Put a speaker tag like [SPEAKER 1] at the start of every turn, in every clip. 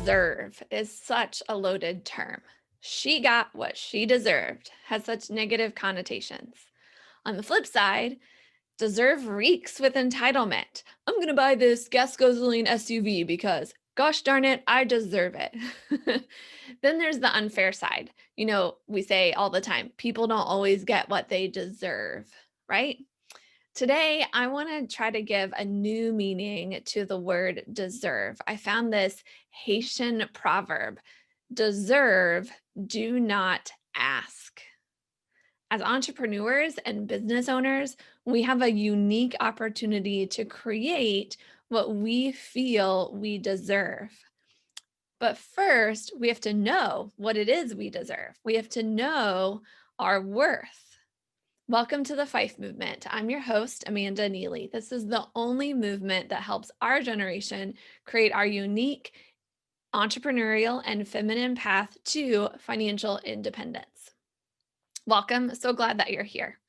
[SPEAKER 1] deserve is such a loaded term. She got what she deserved has such negative connotations. On the flip side, deserve reeks with entitlement. I'm going to buy this gas guzzling SUV because, gosh darn it, I deserve it. Then there's the unfair side. We say all the time, people don't always get what they deserve, right? Today, I want to try to give a new meaning to the word deserve. I found this Haitian proverb: deserve, do not ask. As entrepreneurs and business owners, we have a unique opportunity to create what we feel we deserve. But first, we have to know what it is we deserve. We have to know our worth. Welcome to the FIFE Movement. I'm your host, Amanda Neely. This is the only movement that helps our generation create our unique entrepreneurial and feminine path to financial independence. Welcome. So glad that you're here.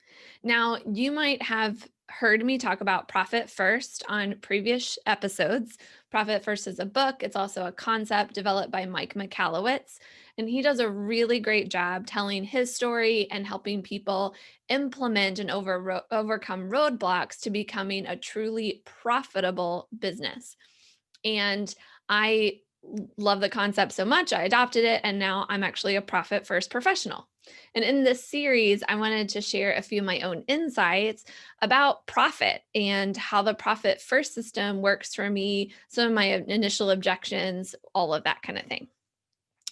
[SPEAKER 1] Now, you might have heard me talk about Profit First on previous episodes. Profit First is a book. It's also a concept developed by Mike Michalowicz, and he does a really great job telling his story and helping people implement and overcome roadblocks to becoming a truly profitable business. And I love the concept so much, I adopted it, and now I'm actually a Profit First professional. And in this series, I wanted to share a few of my own insights about profit and how the Profit First system works for me, some of my initial objections, all of that kind of thing.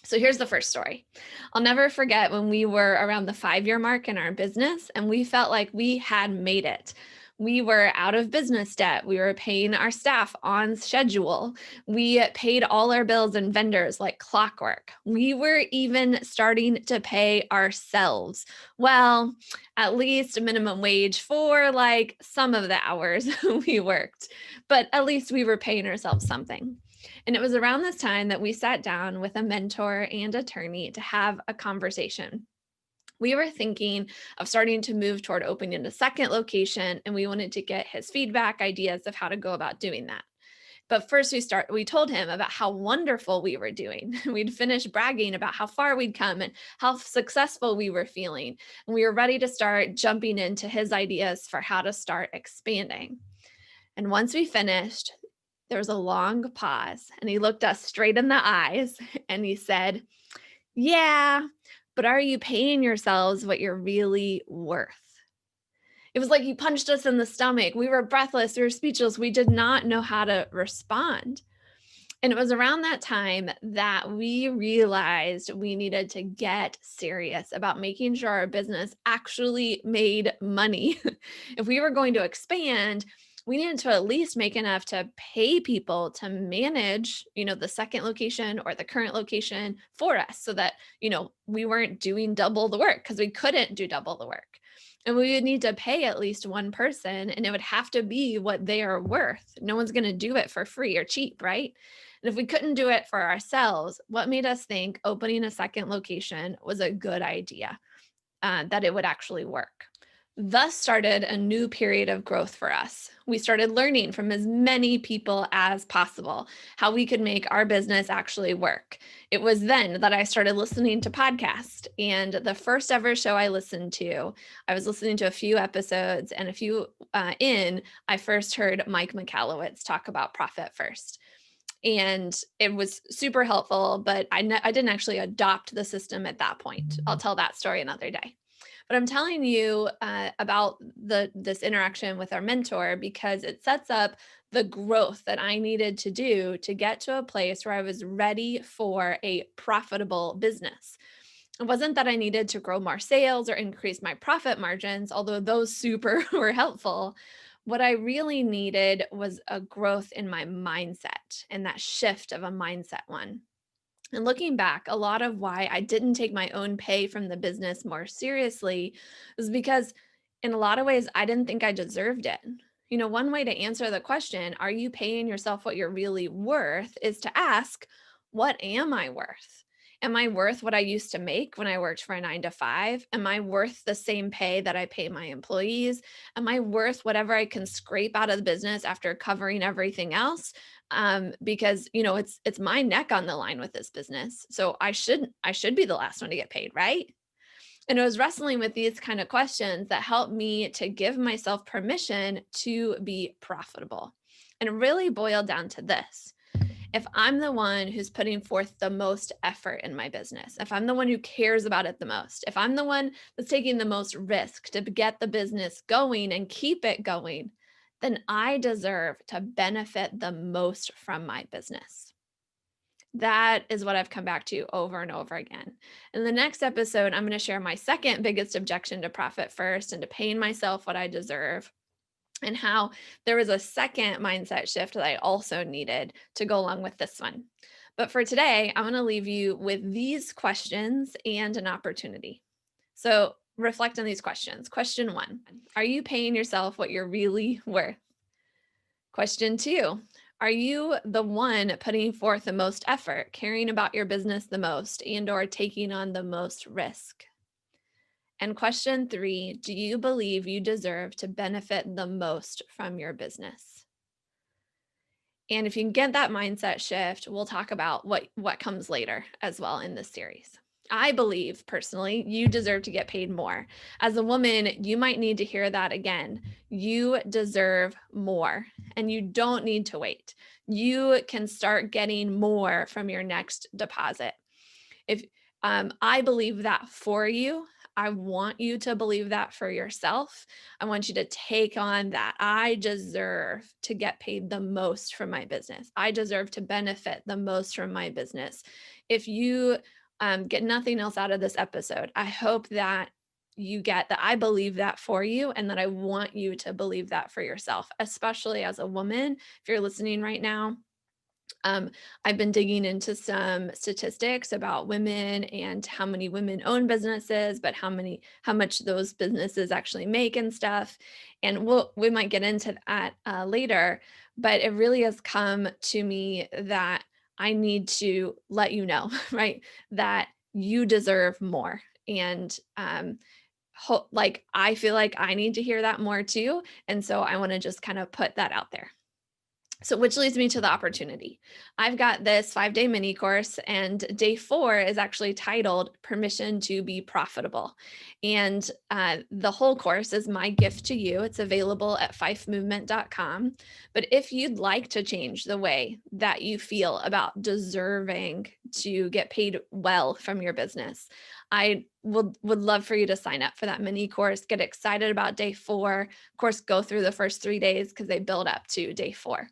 [SPEAKER 1] So here's the first story. I'll never forget when we were around the 5-year mark in our business and we felt like we had made it. We were out of business debt. We were paying our staff on schedule. We paid all our bills and vendors like clockwork. We were even starting to pay ourselves. Well, at least a minimum wage for like some of the hours we worked, but at least we were paying ourselves something. And it was around this time that we sat down with a mentor and attorney to have a conversation. We were thinking of starting to move toward opening a second location, and we wanted to get his feedback, ideas of how to go about doing that. But first we told him about how wonderful we were doing. We'd finished bragging about how far we'd come and how successful we were feeling. And we were ready to start jumping into his ideas for how to start expanding. And once we finished, there was a long pause, and he looked us straight in the eyes and he said, "Yeah, but are you paying yourselves what you're really worth?" It was like he punched us in the stomach. We were breathless. We were speechless. We did not know how to respond. And it was around that time that we realized we needed to get serious about making sure our business actually made money. If we were going to expand, we needed to at least make enough to pay people to manage, the second location or the current location for us so that, we weren't doing double the work because we couldn't do double the work. And we would need to pay at least one person, and it would have to be what they are worth. No one's going to do it for free or cheap, right? And if we couldn't do it for ourselves, what made us think opening a second location was a good idea, that it would actually work? Thus started a new period of growth for us. We started learning from as many people as possible how we could make our business actually work. It was then that I started listening to podcasts. And the first ever show I listened to, I was listening to a few episodes, and a few I first heard Mike Michalowicz talk about Profit First. And it was super helpful, but I didn't actually adopt the system at that point. I'll tell that story another day. But I'm telling you about this interaction with our mentor because it sets up the growth that I needed to do to get to a place where I was ready for a profitable business. It wasn't that I needed to grow more sales or increase my profit margins, although those super were helpful. What I really needed was a growth in my mindset and that shift of a mindset one. And looking back, a lot of why I didn't take my own pay from the business more seriously was because, in a lot of ways, I didn't think I deserved it. One way to answer the question, are you paying yourself what you're really worth, is to ask, what am I worth? Am I worth what I used to make when I worked for a 9 to 5? Am I worth the same pay that I pay my employees? Am I worth whatever I can scrape out of the business after covering everything else? because it's my neck on the line with this business. So I should be the last one to get paid, right? And I was wrestling with these kind of questions that helped me to give myself permission to be profitable. And it really boiled down to this. If I'm the one who's putting forth the most effort in my business, if I'm the one who cares about it the most, if I'm the one that's taking the most risk to get the business going and keep it going, then I deserve to benefit the most from my business. That is what I've come back to over and over again. In the next episode, I'm going to share my second biggest objection to profit first and to paying myself what I deserve, and how there was a second mindset shift that I also needed to go along with this one. But for today, I'm going to leave you with these questions and an opportunity. So reflect on these questions. Question 1, are you paying yourself what you're really worth? Question 2, are you the one putting forth the most effort, caring about your business the most, and or taking on the most risk? And question 3, do you believe you deserve to benefit the most from your business? And if you can get that mindset shift, we'll talk about what comes later as well in this series. I believe personally, you deserve to get paid more. As a woman, you might need to hear that again. You deserve more, and you don't need to wait. You can start getting more from your next deposit. If I believe that for you, I want you to believe that for yourself. I want you to take on that. I deserve to get paid the most from my business. I deserve to benefit the most from my business. If you get nothing else out of this episode, I hope that you get that I believe that for you, and that I want you to believe that for yourself, especially as a woman. If you're listening right now, I've been digging into some statistics about women and how many women own businesses, but how much those businesses actually make and stuff. And we might get into that later, but it really has come to me that I need to let you know, right, that you deserve more. And like I feel like I need to hear that more too. And so I want to just kind of put that out there. So, which leads me to the opportunity. I've got this 5-day mini course, and day 4 is actually titled Permission to Be Profitable. And the whole course is my gift to you. It's available at fifemovement.com. But if you'd like to change the way that you feel about deserving to get paid well from your business, I would love for you to sign up for that mini course. Get excited about day 4. Of course, go through the first 3 days because they build up to day 4.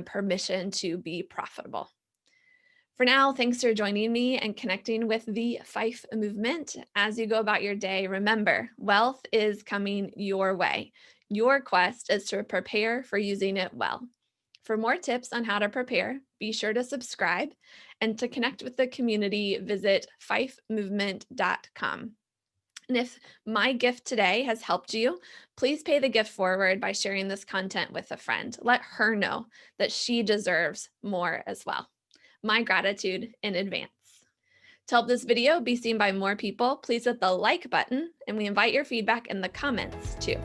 [SPEAKER 1] Permission to be profitable. For now, thanks for joining me and connecting with the FIFE movement. As you go about your day, remember, wealth is coming your way. Your quest is to prepare for using it well. For more tips on how to prepare, be sure to subscribe, and to connect with the community, visit fifemovement.com. And if my gift today has helped you, please pay the gift forward by sharing this content with a friend. Let her know that she deserves more as well. My gratitude in advance. To help this video be seen by more people, please hit the like button, and we invite your feedback in the comments too.